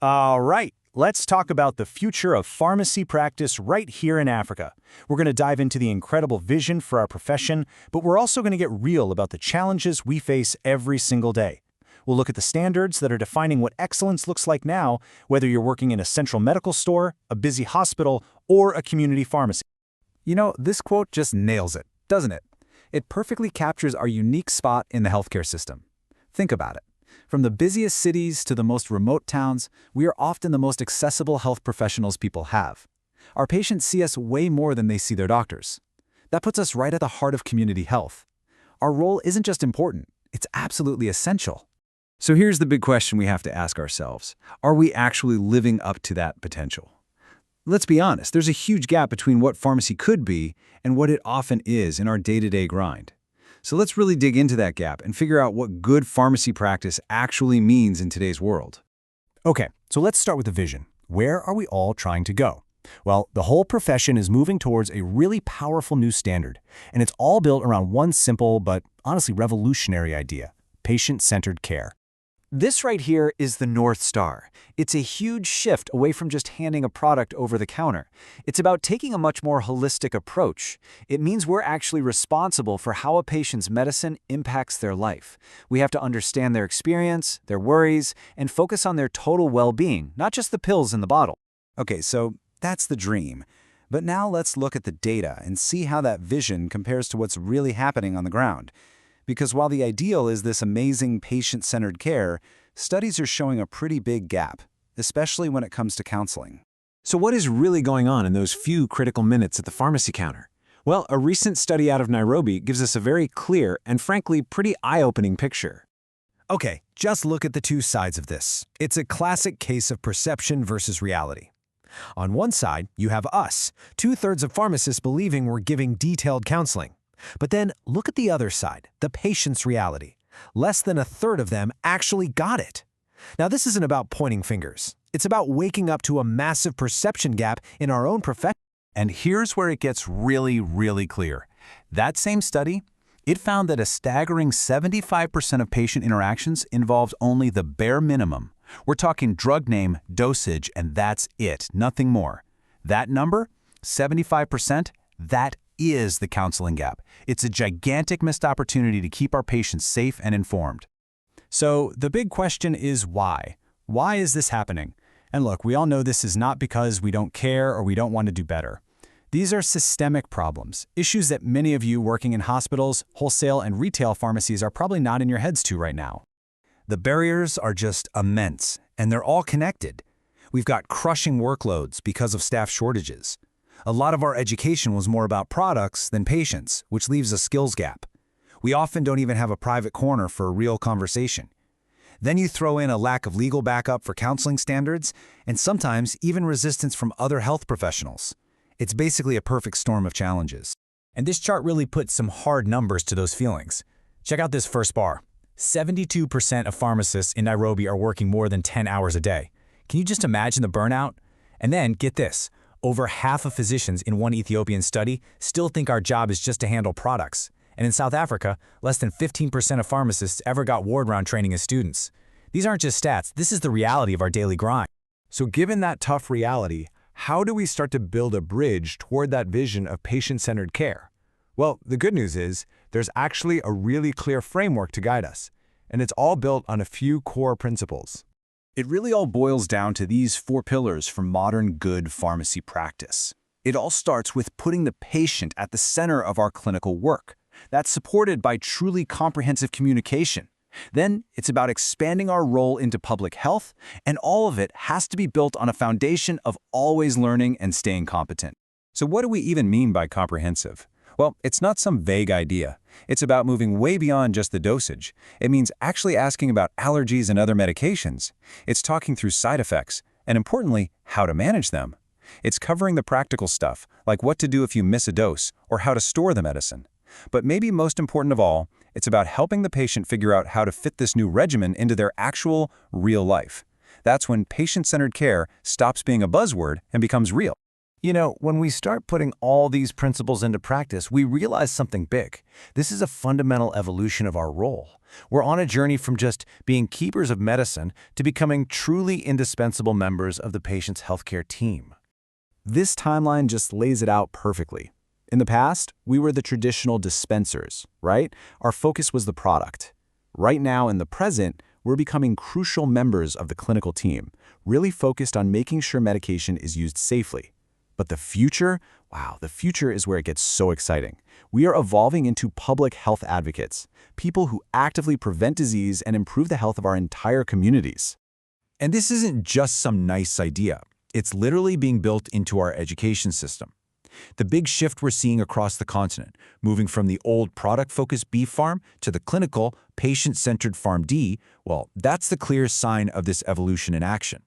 All right, let's talk about the future of pharmacy practice right here in Africa. We're going to dive into the incredible vision for our profession, but we're also going to get real about the challenges we face every single day. We'll look at the standards that are defining what excellence looks like now, whether you're working in a central medical store, a busy hospital, or a community pharmacy. You know, this quote just nails it, doesn't it? It perfectly captures our unique spot in the healthcare system. Think about it. From the busiest cities to the most remote towns, we are often the most accessible health professionals people have. Our patients see us way more than they see their doctors. That puts us right at the heart of community health. Our role isn't just important, it's absolutely essential. So here's the big question we have to ask ourselves. Are we actually living up to that potential? Let's be honest, there's a huge gap between what pharmacy could be and what it often is in our day-to-day grind. So let's really dig into that gap and figure out what good pharmacy practice actually means in today's world. Okay, so let's start with the vision. Where are we all trying to go? Well, the whole profession is moving towards a really powerful new standard, and it's all built around one simple but honestly revolutionary idea: patient-centered care. This right here is the North Star. It's a huge shift away from just handing a product over the counter. It's about taking a much more holistic approach. It means we're actually responsible for how a patient's medicine impacts their life. We have to understand their experience, their worries, and focus on their total well-being, not just the pills in the bottle. Okay, so that's the dream. But now let's look at the data and see how that vision compares to what's really happening on the ground. Because while the ideal is this amazing patient-centered care, studies are showing a pretty big gap, especially when it comes to counseling. So what is really going on in those few critical minutes at the pharmacy counter? Well, a recent study out of Nairobi gives us a very clear and frankly pretty eye-opening picture. Okay, just look at the two sides of this. It's a classic case of perception versus reality. On one side, you have us, 2/3 of pharmacists believing we're giving detailed counseling. But then look at the other side, the patient's reality. Less than 1/3 of them actually got it. Now, this isn't about pointing fingers. It's about waking up to a massive perception gap in our own profession. And here's where it gets really, really clear. That same study, it found that a staggering 75% of patient interactions involved only the bare minimum. We're talking drug name, dosage, and that's it, nothing more. That number, 75%, that is the counseling gap. It's a gigantic missed opportunity to keep our patients safe and informed. So the big question is why? Why is this happening? And look, we all know this is not because we don't care or we don't want to do better. These are systemic problems, issues that many of you working in hospitals, wholesale, and retail pharmacies are probably nodding your heads to right now. The barriers are just immense, and they're all connected. We've got crushing workloads because of staff shortages. A lot of our education was more about products than patients, which leaves a skills gap. We often don't even have a private corner for a real conversation. Then you throw in a lack of legal backup for counseling standards, and sometimes even resistance from other health professionals. It's basically a perfect storm of challenges. And this chart really puts some hard numbers to those feelings. Check out this first bar. 72% of pharmacists in Nairobi are working more than 10 hours a day. Can you just imagine the burnout? And then, get this. Over half of physicians in one Ethiopian study still think our job is just to handle products. And in South Africa, less than 15% of pharmacists ever got ward round training as students. These aren't just stats, this is the reality of our daily grind. So given that tough reality, how do we start to build a bridge toward that vision of patient-centered care? Well, the good news is there's actually a really clear framework to guide us, and it's all built on a few core principles. It really all boils down to these 4 pillars for modern good pharmacy practice. It all starts with putting the patient at the center of our clinical work. That's supported by truly comprehensive communication. Then it's about expanding our role into public health, and all of it has to be built on a foundation of always learning and staying competent. So what do we even mean by comprehensive? Well, it's not some vague idea. It's about moving way beyond just the dosage. It means actually asking about allergies and other medications. It's talking through side effects, and importantly, how to manage them. It's covering the practical stuff, like what to do if you miss a dose, or how to store the medicine. But maybe most important of all, it's about helping the patient figure out how to fit this new regimen into their actual, real life. That's when patient-centered care stops being a buzzword and becomes real. You know, when we start putting all these principles into practice, we realize something big. This is a fundamental evolution of our role. We're on a journey from just being keepers of medicine to becoming truly indispensable members of the patient's healthcare team. This timeline just lays it out perfectly. In the past, we were the traditional dispensers, right? Our focus was the product. Right now, in the present, we're becoming crucial members of the clinical team, really focused on making sure medication is used safely. But the future? Wow, the future is where it gets so exciting. We are evolving into public health advocates, people who actively prevent disease and improve the health of our entire communities. And this isn't just some nice idea. It's literally being built into our education system. The big shift we're seeing across the continent, moving from the old product-focused beef farm to the clinical, patient-centered PharmD, well, that's the clear sign of this evolution in action.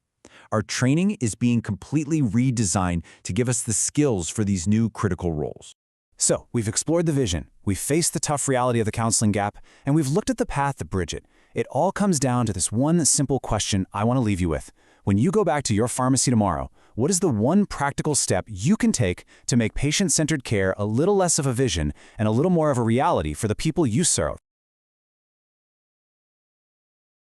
Our training is being completely redesigned to give us the skills for these new critical roles. So, we've explored the vision, we've faced the tough reality of the counseling gap, and we've looked at the path to bridge it. It all comes down to this one simple question I want to leave you with. When you go back to your pharmacy tomorrow, what is the one practical step you can take to make patient-centered care a little less of a vision and a little more of a reality for the people you serve?